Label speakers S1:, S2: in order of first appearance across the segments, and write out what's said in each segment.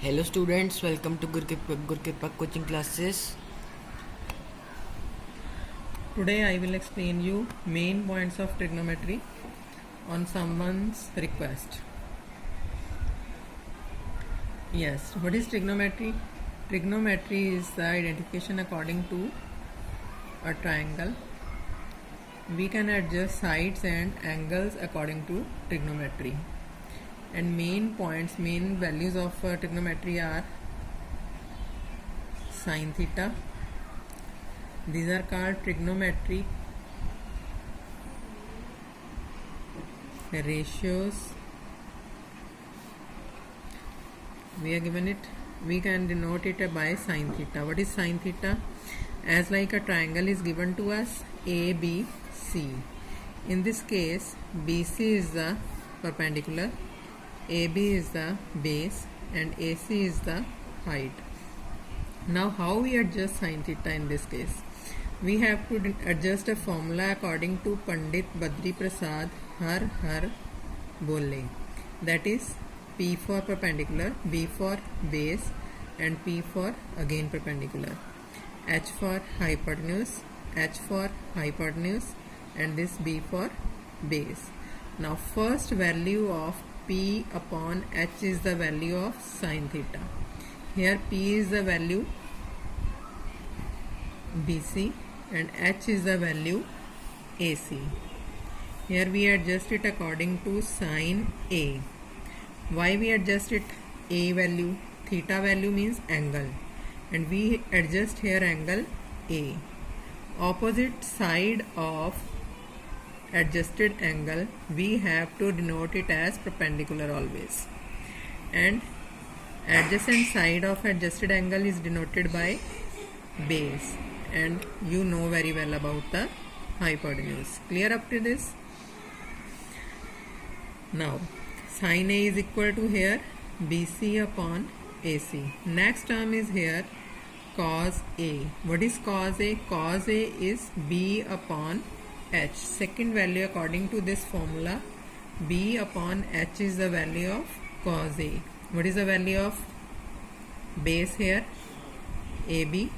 S1: Hello students, welcome to Gurkirpa coaching classes.
S2: Today I will explain you main points of trigonometry on someone's request. Yes, what is trigonometry? Trigonometry is the identification according to a triangle. We can adjust sides and angles according to trigonometry. And main points, main values of trigonometry are sine theta. These are called trigonometric ratios. We are given it. We can denote it by sine theta. What is sine theta? As like a triangle is given to us, A, B, C. In this case, BC is the perpendicular, AB is the base, and AC is the height. Now, how we adjust sine theta in this case? We have to adjust a formula according to Pandit Badri Prasad Har Bole. That is P for perpendicular, B for base, and P for again perpendicular. H for hypotenuse, H for hypotenuse, and this B for base. Now, first value of P upon H is the value of sine theta. Here P is the value BC and H is the value AC. Here we adjust it according to sine A. Why we adjust it A value? Theta value means angle, and we adjust here angle A. Opposite side of adjusted angle we have to denote it as perpendicular always, and adjacent side of adjusted angle is denoted by base, and you know very well about the hypotenuse. Clear up to this? Now sin A is equal to here BC upon AC. Next term is here cos A. What is cos A? Cos A is B upon H. Second value according to this formula, B upon H is the value of cos A. What is the value of base here? AB,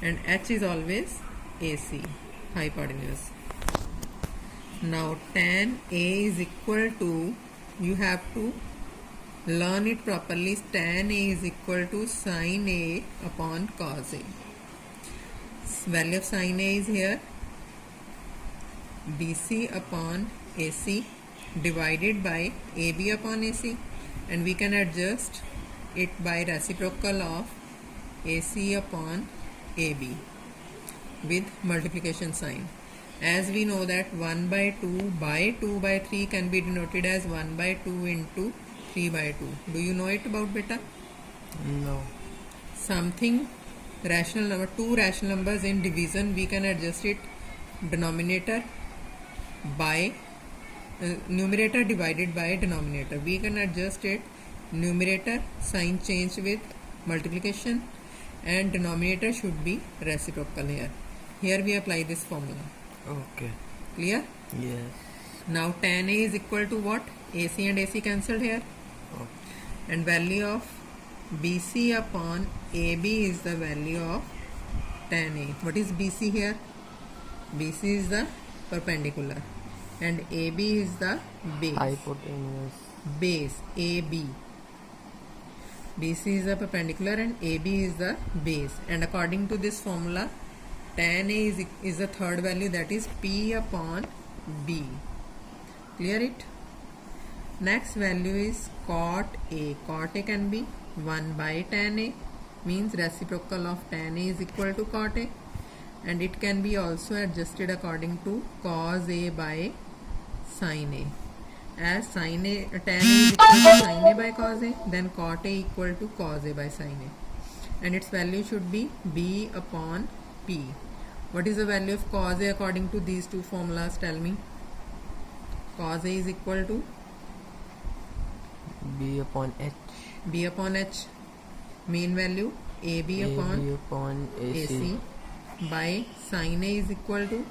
S2: and H is always AC, hypotenuse. Now tan A is equal to, you have to learn it properly, tan A is equal to sin A upon cos A. Value of sin A is here BC upon AC divided by AB upon AC, and we can adjust it by reciprocal of AC upon AB with multiplication sign. As we know that 1 by 2 by 2 by 3 can be denoted as 1 by 2 into 3 by 2. Do you know it about beta?
S1: No.
S2: Something rational number, two rational numbers in division, we can adjust it denominator by numerator divided by denominator. We can adjust it numerator sign change with multiplication, and denominator should be reciprocal here. Here we apply this formula.
S1: Okay.
S2: Clear?
S1: Yes.
S2: Now tan A is equal to what? AC and AC cancelled here.
S1: Oh.
S2: And value of BC upon AB is the value of tan A. What is BC here? BC is the perpendicular and AB is the base.
S1: Hypotenuse.
S2: Base AB. BC is the perpendicular and AB is the base. And according to this formula, tan A is the third value, that is P upon B. Clear it? Next value is cot A. Cot A can be 1 by tan A, means reciprocal of tan A is equal to cot A, and it can be also adjusted according to cos A by sin A. As sin A, tan A is equal to sin A by cos A, then cot A equal to cos A by sin A, and its value should be B upon P. What is the value of cos A according to these two formulas? Tell me. Cos A is equal to
S1: B upon H.
S2: B upon H. Main value AB upon AC by sin A is equal to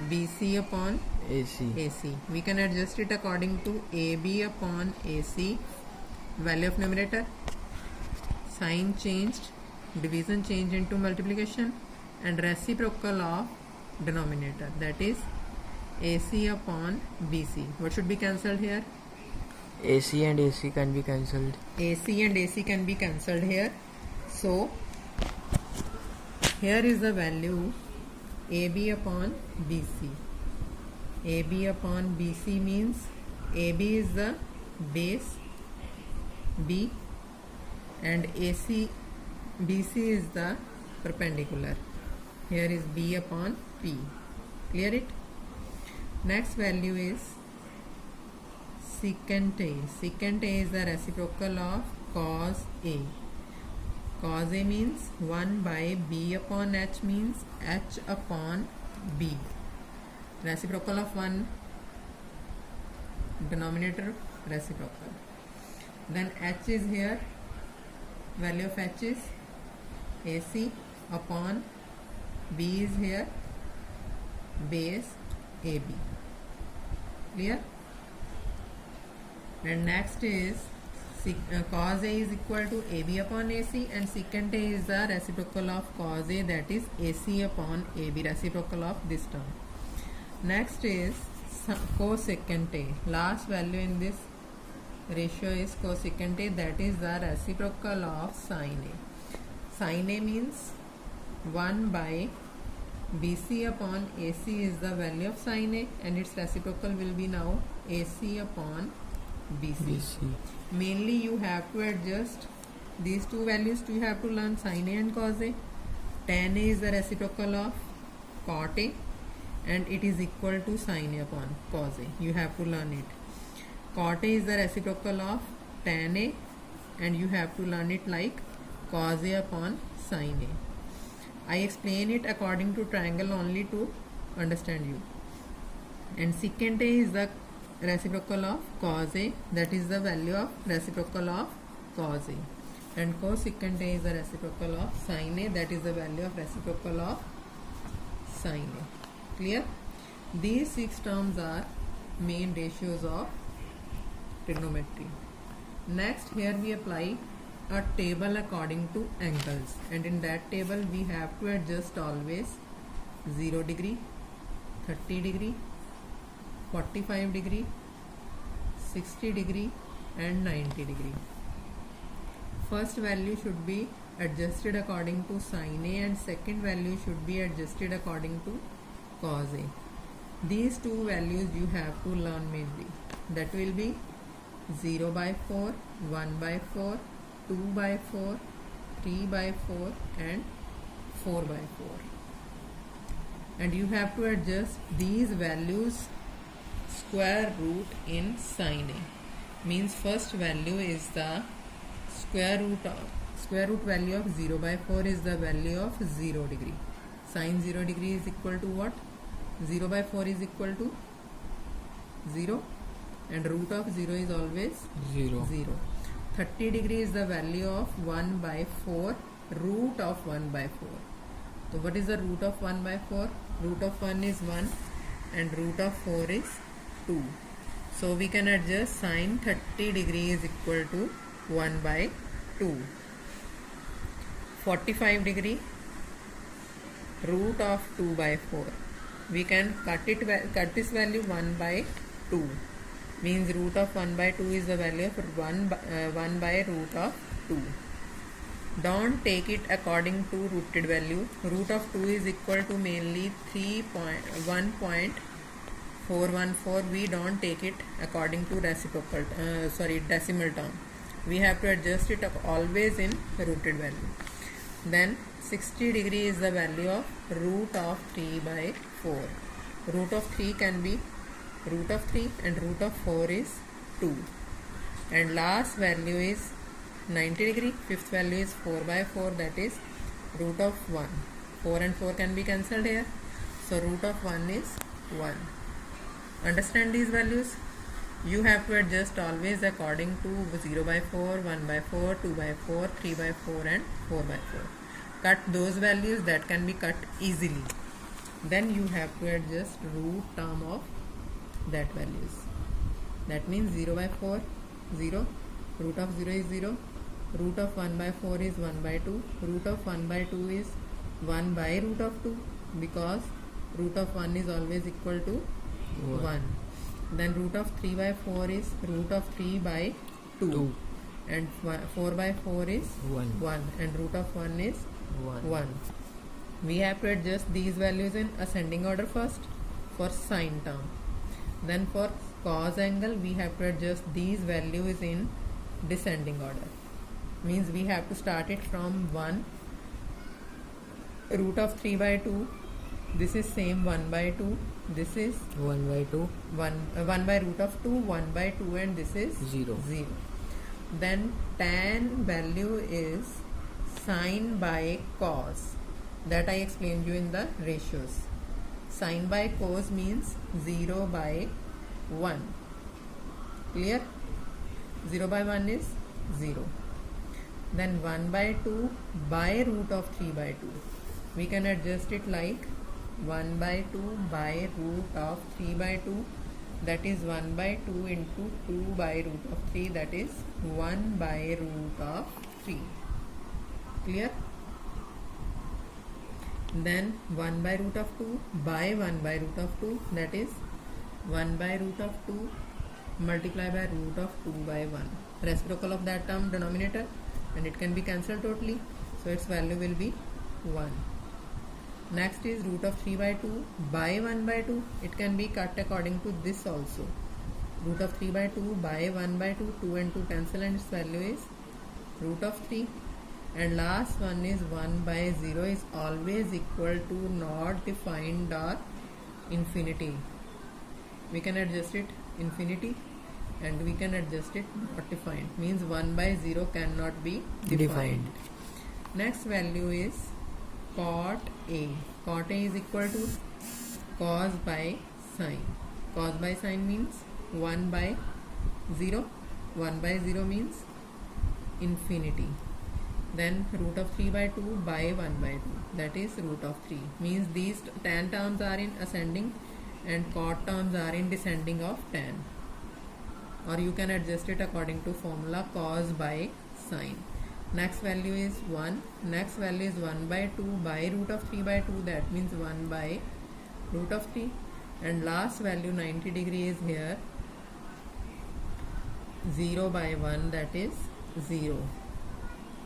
S2: BC upon
S1: AC.
S2: AC. We can adjust it according to AB upon AC value of numerator, sign changed, division changed into multiplication, and reciprocal of denominator, that is AC upon BC. What should be cancelled here?
S1: AC and AC can be cancelled.
S2: AC and AC can be cancelled here. So here is the value AB upon BC. AB upon BC means AB is the base B and BC is the perpendicular. Here is B upon P. Clear it? Next value is secant A. Secant A is the reciprocal of cos A. Cos A means 1 by B upon H means H upon B. Reciprocal of 1, denominator reciprocal. Then H is here, value of H is AC upon B is here, base AB. Clear? And next is cos A is equal to AB upon AC, and secant A is the reciprocal of cos A, that is AC upon AB, reciprocal of this term. Next is cosecant A. Last value in this ratio is cosecant A, that is the reciprocal of sin A. Sin A means 1 by BC upon AC is the value of sin A, and its reciprocal will be now AC upon BC. Mainly you have to adjust these two values. You have to learn sin A and cos A. Tan A is the reciprocal of cot A, and it is equal to sin A upon cos A. You have to learn it. Cot A is the reciprocal of tan A, and you have to learn it like cos A upon sin A. I explain it according to triangle only to understand you. And secant A is the reciprocal of cos A, that is the value of reciprocal of cos A. And cosecant A is the reciprocal of sin A, that is the value of reciprocal of sin A. Clear? These 6 terms are main ratios of trigonometry. Next, here we apply a table according to angles, and in that table we have to adjust always 0 degree, 30 degree, 45 degree, 60 degree and 90 degree. First value should be adjusted according to sin A, and second value should be adjusted according to cos A. These two values you have to learn mainly. That will be 0 by 4, 1 by 4, 2 by 4, 3 by 4 and 4 by 4. And you have to adjust these values square root in sin A. Means first value is the square root value of 0 by 4 is the value of 0 degree. Sin 0 degree is equal to what? 0 by 4 is equal to 0, and root of 0 is always
S1: 0.
S2: 30 degree is the value of 1 by 4, root of 1 by 4. So what is the root of 1 by 4? Root of 1 is 1 and root of 4 is 2. So we can adjust sin 30 degree is equal to 1 by 2. 45 degree, root of 2 by 4. We can cut this value 1 by 2. Means root of 1 by 2 is the value of 1 by root of 2. Don't take it according to rooted value. Root of 2 is equal to mainly 1.414. We don't take it according to decimal term. We have to adjust it always in rooted value. Then 60 degree is the value of root of 3 by 4. Root of 3 can be root of 3 and root of 4 is 2. And last value is 90 degree. Fifth value is 4 by 4, that is root of 1. 4 and 4 can be cancelled here. So root of 1 is 1. Understand these values? You have to adjust always according to 0 by 4, 1 by 4, 2 by 4, 3 by 4 and 4 by 4. Cut those values that can be cut easily. Then you have to adjust root term of that values. That means 0 by 4, 0, root of 0 is 0, root of 1 by 4 is 1 by 2, root of 1 by 2 is 1 by root of 2, because root of 1 is always equal to 1. Then root of 3 by 4 is root of 3 by 2. And 4 by 4 is 1, and root of 1 is 1. We have to adjust these values in ascending order first for sine term. Then for cos angle we have to adjust these values in descending order. Means we have to start it from 1, root of 3 by 2, this is same 1 by 2, this is
S1: 1 by 2,
S2: 1 by root of 2, 1 by 2, and this is
S1: 0.
S2: Then tan value is sine by cos, that I explained you in the ratios. Sine by cos means 0 by 1. Clear? 0 by 1 is 0. Then 1 by 2 by root of 3 by 2. We can adjust it like 1 by 2 by root of 3 by 2, that is 1 by 2 into 2 by root of 3, that is 1 by root of 3. Clear? Then 1 by root of 2 by 1 by root of 2, that is 1 by root of 2 multiplied by root of 2 by 1. Reciprocal of that term denominator, and it can be cancelled totally, so its value will be 1. Next is root of 3 by 2 by 1 by 2. It can be cut according to this also. Root of 3 by 2 by 1 by 2, 2 and 2 cancel, and its value is root of 3. And last one is 1 by 0 is always equal to not defined or infinity. We can adjust it infinity, and we can adjust it not defined. Means 1 by 0 cannot be defined. Next value is cot A. Cot A is equal to cos by sine. Cos by sine means 1 by 0. 1 by 0 means infinity. Then root of 3 by 2 by 1 by 2, that is root of 3. Means these tan terms are in ascending and cot terms are in descending of tan. Or you can adjust it according to formula cos by sine. Next value is 1. Next value is 1 by 2 by root of 3 by 2, that means 1 by root of 3. And last value 90 degree is here, 0 by 1, that is 0.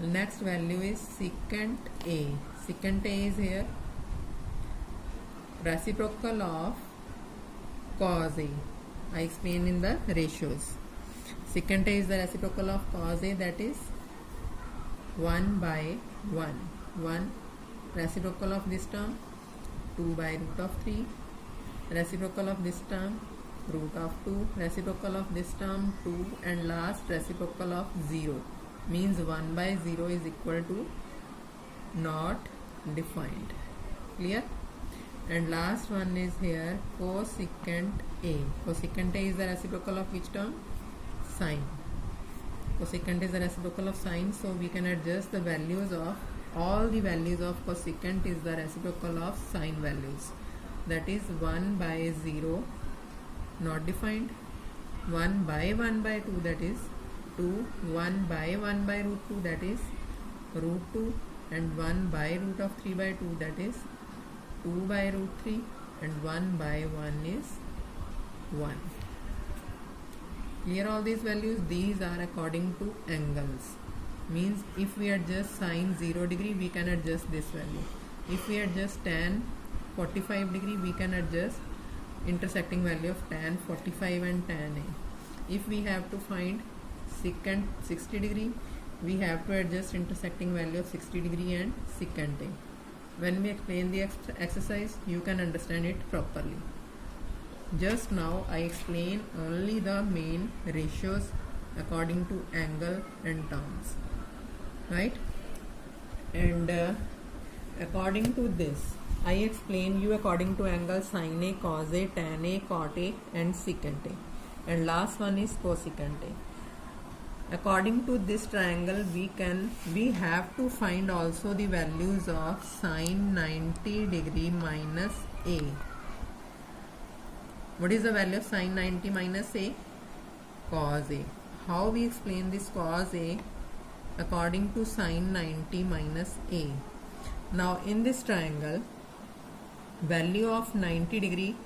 S2: Next value is secant A. Secant A is here, reciprocal of cos A. I explain in the ratios. Secant A is the reciprocal of cos A, that is 1 by 1. 1 reciprocal of this term, 2 by root of 3. Reciprocal of this term, root of 2. Reciprocal of this term, 2. And last reciprocal of 0. Means 1 by 0 is equal to not defined. Clear? And last one is here cosecant A. Cosecant A is the reciprocal of which term? Sine. Cosecant is the reciprocal of sine, so we can adjust the values of all the values of cosecant is the reciprocal of sine values. That is 1 by 0 not defined, 1 by 1 by 2, that is 2, 1 by 1 by root 2, that is root 2, and 1 by root of 3 by 2, that is 2 by root 3, and 1 by 1 is 1. Clear all these values? These are according to angles. Means if we adjust sine 0 degree, we can adjust this value. If we adjust tan 45 degree, we can adjust intersecting value of tan 45 and tan A. If we have to find secant 60 degree, we have to adjust intersecting value of 60 degree and secant A. When we explain the exercise, you can understand it properly. Just now I explain only the main ratios according to angle and terms, right? And according to this, I explain you according to angle sine A, cos A, tan A, cot A and secant A. And last one is cosecant A. According to this triangle, we have to find also the values of sine 90 degree minus A. What is the value of sine 90 minus A? Cos A. how we explain this cos A according to sin 90 minus A. Now in this triangle, value of 90 degree,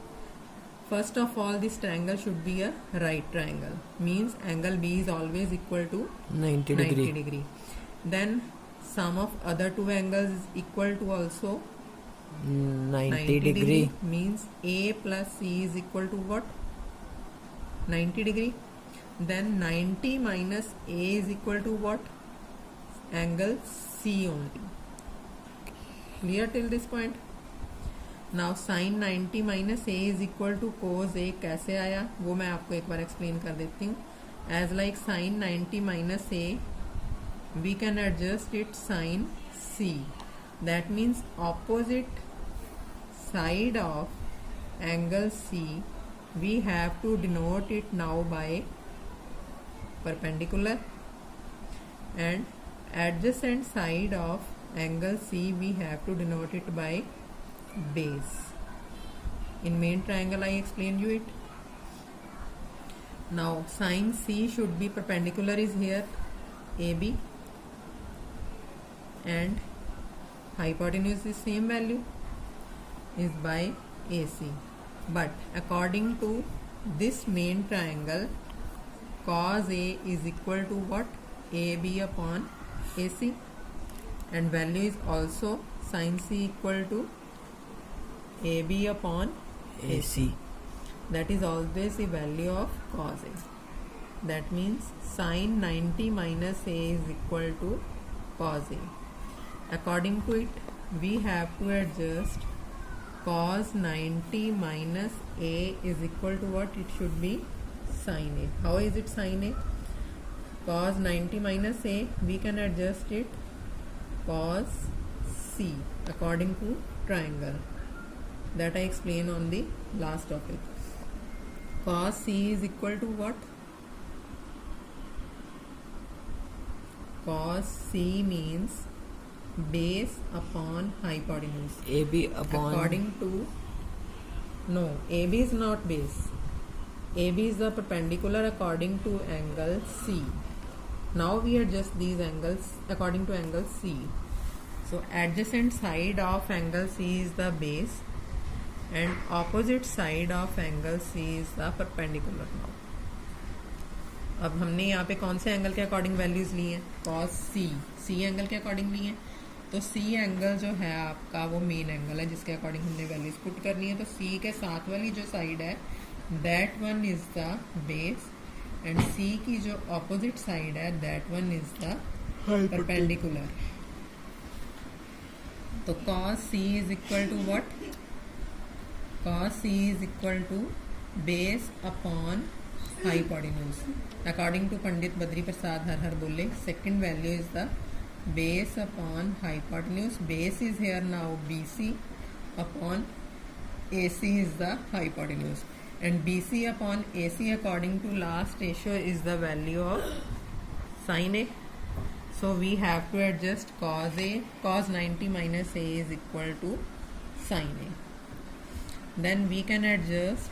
S2: first of all this triangle should be a right triangle, means angle B is always equal to
S1: 90 degree.
S2: Then sum of other two angles is equal to also
S1: 90 degree.
S2: Means A plus C is equal to what? 90 degree. Then 90 minus A is equal to what? Angle C only. Clear till this point? Now sin 90 minus A is equal to cos A कैसे आया वो मैं आपको एक बार explain कर देती हूँ. As like sin 90 minus A, we can adjust it sin C. That means opposite side of angle C, we have to denote it now by perpendicular, and adjacent side of angle C we have to denote it by base. In main triangle I explained you it. Now sin C should be perpendicular is here AB, and hypotenuse is same value is by AC. But according to this main triangle, cos A is equal to what? AB upon AC, and value is also sin C equal to AB upon
S1: AC.
S2: That is always the value of cos A. That means sin 90 minus A is equal to cos A. According to it, we have to adjust cos 90 minus A is equal to what? It should be sin A. How is it sin A? Cos 90 minus A, we can adjust it cos C according to triangle. That I explained on the last topic. Cos C is equal to what? Cos C means base upon hypotenuse.
S1: AB upon.
S2: According to, no, AB is not base. AB is the perpendicular according to angle C. Now we adjust these angles according to angle C. So adjacent side of angle C is the base, and opposite side of angle C is the perpendicular. Now अब हमने यहाँ पे कौन से angle के according values ली हैं? cos C angle के according ली हैं. तो C एंगल जो है आपका वो मेन एंगल है जिसके अकॉर्डिंग हमने वैल्यूज पुट करनी है. तो C के साथ वाली जो साइड है that one is the base, and C की जो ऑपोजिट साइड है that one is the perpendicular. तो cos C is equal to what? Cos C is equal to base upon hypotenuse. According to Pandit Badri Prasad Har Har Bolle, second value is the base upon hypotenuse. Base is here now BC upon AC is the hypotenuse, and BC upon AC according to last ratio is the value of sin A. So we have to adjust cos 90 minus A is equal to sin A. Then we can adjust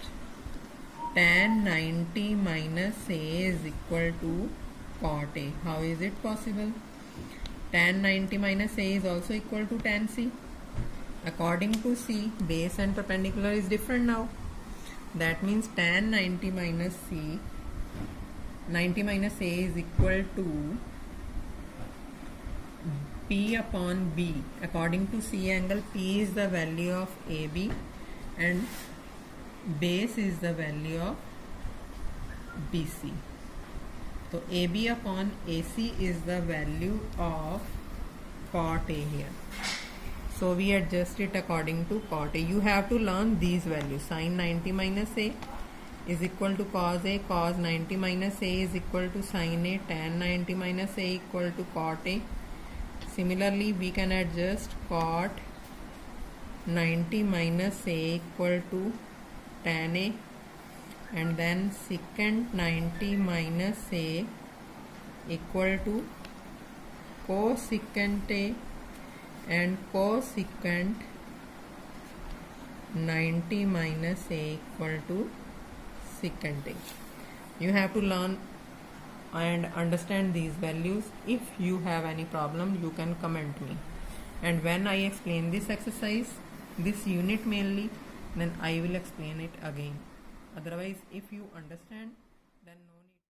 S2: tan 90 minus A is equal to cot A. How is it possible? Tan 90 minus A is also equal to tan C. According to C, base and perpendicular is different now. That means tan 90 minus A is equal to P upon B. According to C angle, P is the value of AB and base is the value of BC. So AB upon AC is the value of cot A here. So we adjust it according to cot A. You have to learn these values. Sin 90 minus A is equal to cos A. Cos 90 minus A is equal to sin A. Tan 90 minus A equal to cot A. Similarly, we can adjust cot 90 minus A equal to tan A, and then secant 90 minus A equal to cosecant A, and cosecant 90 minus A equal to secant A. You have to learn and understand these values. If you have any problem, you can comment me. And when I explain this exercise, this unit mainly, then I will explain it again. Otherwise, if you understand, then no